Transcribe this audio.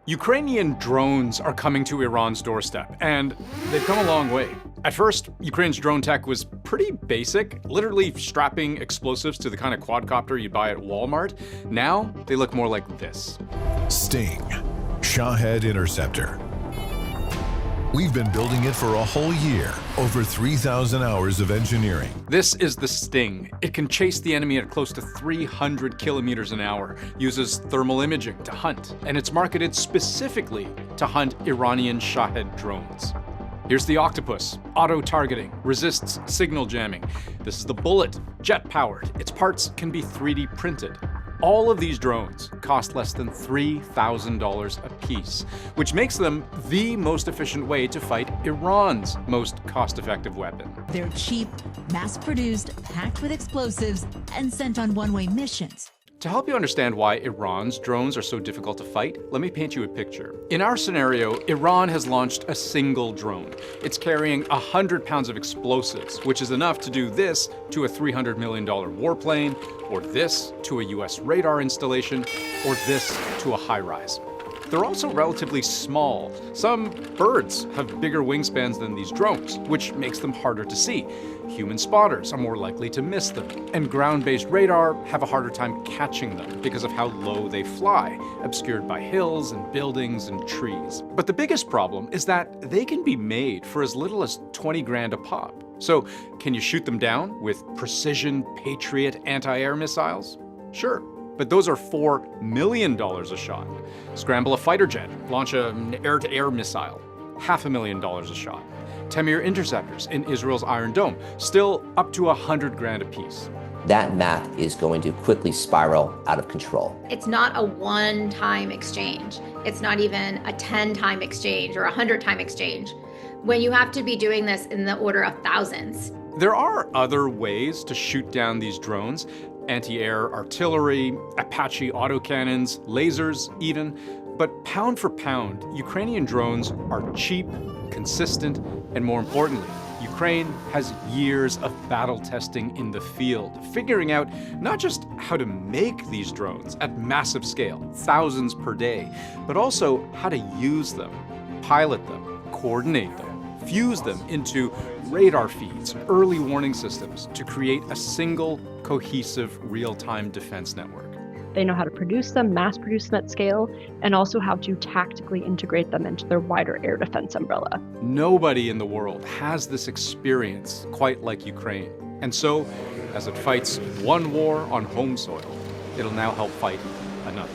Ukrainian drones are coming to Iran's doorstep, and they've come a long way. At first, Ukraine's drone tech was pretty basic, literally strapping explosives to the kind of quadcopter you'd buy at Walmart. Now, they look more like this. Sting, Shahed Interceptor. We've been building it for a whole year, over 3,000 hours of engineering. This is the Sting. It can chase the enemy at close to 300 kilometers an hour, uses thermal imaging to hunt, and it's marketed specifically to hunt Iranian Shahed drones. Here's the Octopus, auto-targeting, resists signal jamming. This is the Bullet, jet-powered. Its parts can be 3D printed. All of these drones cost less than $3,000 a piece, which makes them the most efficient way to fight Iran's most cost-effective weapon. They're cheap, mass-produced, packed with explosives, and sent on one-way missions. To help you understand why Iran's drones are so difficult to fight, let me paint you a picture. In our scenario, Iran has launched a single drone. It's carrying 100 pounds of explosives, which is enough to do this to a $300 million warplane, or this to a US radar installation, or this to a high-rise. They're also relatively small. Some birds have bigger wingspans than these drones, which makes them harder to see. Human spotters are more likely to miss them, and ground-based radar have a harder time catching them because of how low they fly, obscured by hills and buildings and trees. But the biggest problem is that they can be made for as little as 20 grand a pop. So, can you shoot them down with precision Patriot anti-air missiles? Sure. But those are $4 million a shot. Scramble a fighter jet, launch an air-to-air missile, $500,000 a shot. Tamir interceptors in Israel's Iron Dome, still up to 100 grand a piece. That math is going to quickly spiral out of control. It's not a one-time exchange. It's not even a 10-time exchange or a 100-time exchange. When you have to be doing this in the order of thousands. There are other ways to shoot down these drones. Anti-air artillery, Apache autocannons, lasers even. But pound for pound, Ukrainian drones are cheap, consistent, and more importantly, Ukraine has years of battle testing in the field, figuring out not just how to make these drones at massive scale, thousands per day, but also how to use them, pilot them, coordinate them, fuse them into radar feeds, early warning systems to create a single, cohesive, real-time defense network. They know how to produce them, mass produce them at scale, and also how to tactically integrate them into their wider air defense umbrella. Nobody in the world has this experience quite like Ukraine. And so, as it fights one war on home soil, it'll now help fight another.